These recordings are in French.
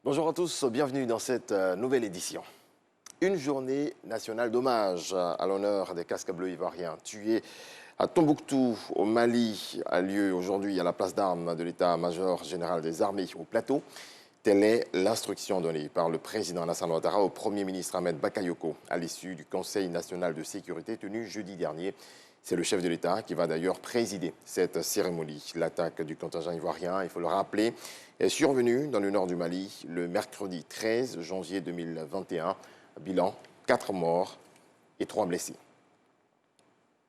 Bonjour à tous, bienvenue dans cette nouvelle édition. Une journée nationale d'hommage à l'honneur des casques bleus ivoiriens tués à Tombouctou, au Mali, a lieu aujourd'hui à la place d'armes de l'état-major général des armées au Plateau. Telle est l'instruction donnée par le président Alassane Ouattara au Premier ministre Ahmed Bakayoko à l'issue du Conseil national de sécurité tenu jeudi dernier. C'est le chef de l'État qui va d'ailleurs présider cette cérémonie. L'attaque du contingent ivoirien, il faut le rappeler, est survenue dans le nord du Mali le mercredi 13 janvier 2021. Bilan, 4 morts et 3 blessés.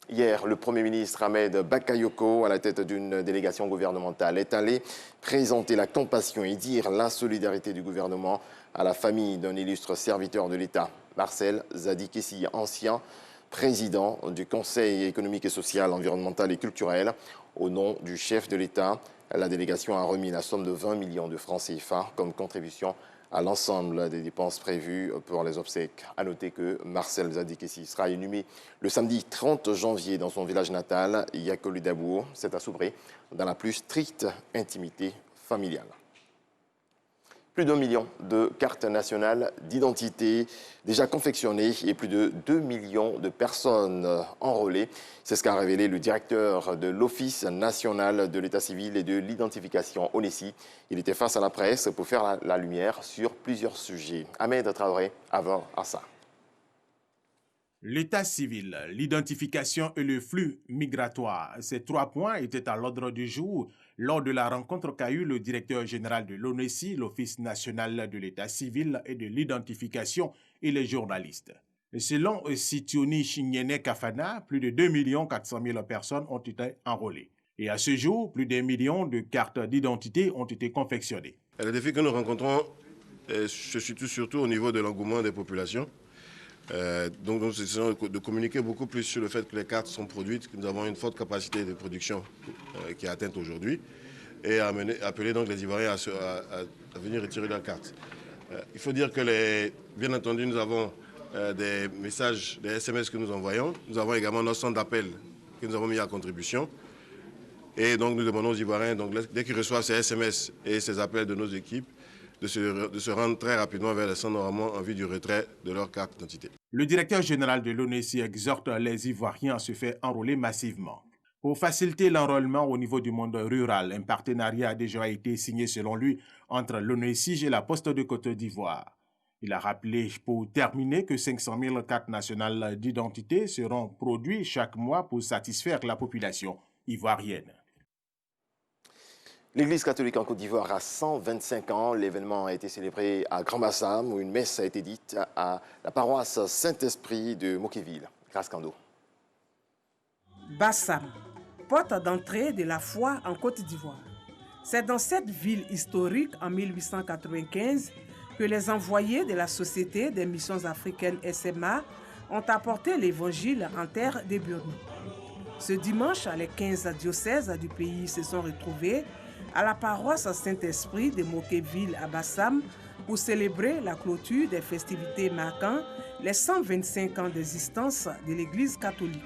Hier, le Premier ministre Ahmed Bakayoko, à la tête d'une délégation gouvernementale, est allé présenter la compassion et dire la solidarité du gouvernement à la famille d'un illustre serviteur de l'État, Marcel Zadikessi, ancien président du Conseil économique et social, environnemental et culturel. Au nom du chef de l'État, la délégation a remis la somme de 20 millions de francs CFA comme contribution à l'ensemble des dépenses prévues pour les obsèques. À noter que Marcel Zadikessi sera inhumé le samedi 30 janvier dans son village natal, Yakolidabou, c'est à Soubré, dans la plus stricte intimité familiale. Plus d'1 million de cartes nationales d'identité déjà confectionnées et plus de 2 millions de personnes enrôlées. C'est ce qu'a révélé le directeur de l'Office national de l'état civil et de l'identification, ONESI. Il était face à la presse pour faire la lumière sur plusieurs sujets. Ahmed Traoré, avant à ça. L'état civil, l'identification et le flux migratoire, ces 3 points étaient à l'ordre du jour lors de la rencontre qu'a eu le directeur général de l'ONESI, l'Office national de l'état civil et de l'identification, et les journalistes. Selon Sitioni Chinyene Kafana, plus de 2 400 000 personnes ont été enrôlées. Et à ce jour, plus d'1 million de cartes d'identité ont été confectionnées. Le défi que nous rencontrons se situe surtout au niveau de l'engouement des populations. Donc nous essayons de communiquer beaucoup plus sur le fait que les cartes sont produites, que nous avons une forte capacité de production qui est atteinte aujourd'hui, et appeler donc les Ivoiriens à venir retirer leurs cartes. Il faut dire que, bien entendu, nous avons des messages, des SMS que nous envoyons. Nous avons également nos centres d'appel que nous avons mis à contribution. Et donc nous demandons aux Ivoiriens, donc, dès qu'ils reçoivent ces SMS et ces appels de nos équipes, de se rendre très rapidement vers les centres normalement en vue du retrait de leur carte d'identité. Le directeur général de l'ONESI exhorte les Ivoiriens à se faire enrôler massivement. Pour faciliter l'enrôlement au niveau du monde rural, un partenariat a déjà été signé selon lui entre l'ONESI et la Poste de Côte d'Ivoire. Il a rappelé pour terminer que 500 000 cartes nationales d'identité seront produites chaque mois pour satisfaire la population ivoirienne. L'Église catholique en Côte d'Ivoire a 125 ans. L'événement a été célébré à Grand-Bassam où une messe a été dite à la paroisse Saint-Esprit de Mokéville. Grâce Kando. Bassam, porte d'entrée de la foi en Côte d'Ivoire. C'est dans cette ville historique en 1895 que les envoyés de la Société des missions africaines SMA ont apporté l'évangile en terre des Burmi. Ce dimanche, les 15 diocèses du pays se sont retrouvés à la paroisse Saint-Esprit de Mokéville à Bassam pour célébrer la clôture des festivités marquant les 125 ans d'existence de l'Église catholique.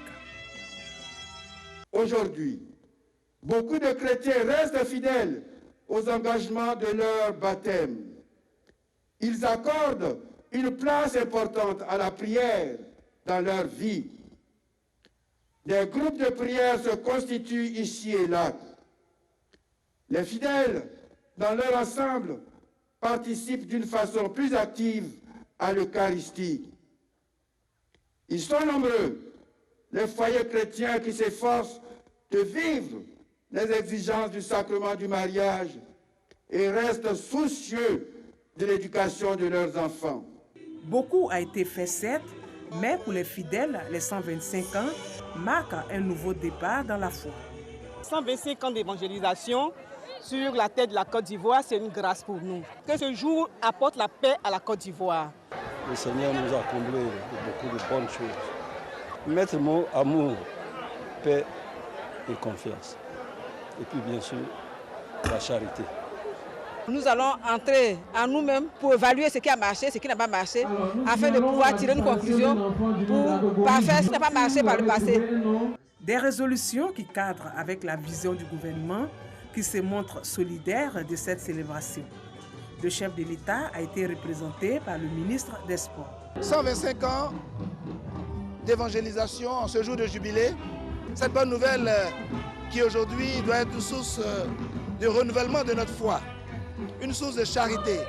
Aujourd'hui, beaucoup de chrétiens restent fidèles aux engagements de leur baptême. Ils accordent une place importante à la prière dans leur vie. Des groupes de prière se constituent ici et là. Les fidèles, dans leur ensemble, participent d'une façon plus active à l'Eucharistie. Ils sont nombreux, les foyers chrétiens qui s'efforcent de vivre les exigences du sacrement du mariage et restent soucieux de l'éducation de leurs enfants. Beaucoup a été fait certes, mais pour les fidèles, les 125 ans marquent un nouveau départ dans la foi. 125 ans d'évangélisation sur la terre de la Côte d'Ivoire, c'est une grâce pour nous. Que ce jour apporte la paix à la Côte d'Ivoire. Le Seigneur nous a comblés de beaucoup de bonnes choses. Mettre mot, amour, paix et confiance. Et puis bien sûr, la charité. Nous allons entrer en nous-mêmes pour évaluer ce qui a marché, ce qui n'a pas marché, afin de pouvoir tirer une conclusion pour parfaire ce qui n'a pas marché par le passé. Des résolutions qui cadrent avec la vision du gouvernement qui se montre solidaire de cette célébration. Le chef de l'État a été représenté par le ministre des Sports. 125 ans d'évangélisation en ce jour de jubilé. Cette bonne nouvelle qui aujourd'hui doit être une source de renouvellement de notre foi, une source de charité,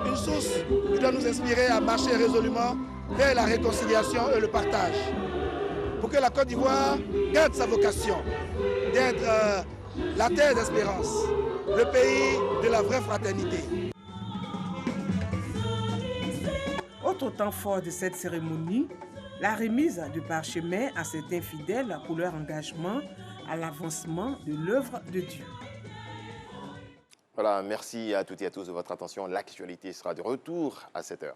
une source qui doit nous inspirer à marcher résolument vers la réconciliation et le partage. Pour que la Côte d'Ivoire garde sa vocation d'être la terre d'espérance, le pays de la vraie fraternité. Autre temps fort de cette cérémonie, la remise de parchemin à certains fidèles pour leur engagement à l'avancement de l'œuvre de Dieu. Voilà, merci à toutes et à tous de votre attention. L'actualité sera de retour à 7 h.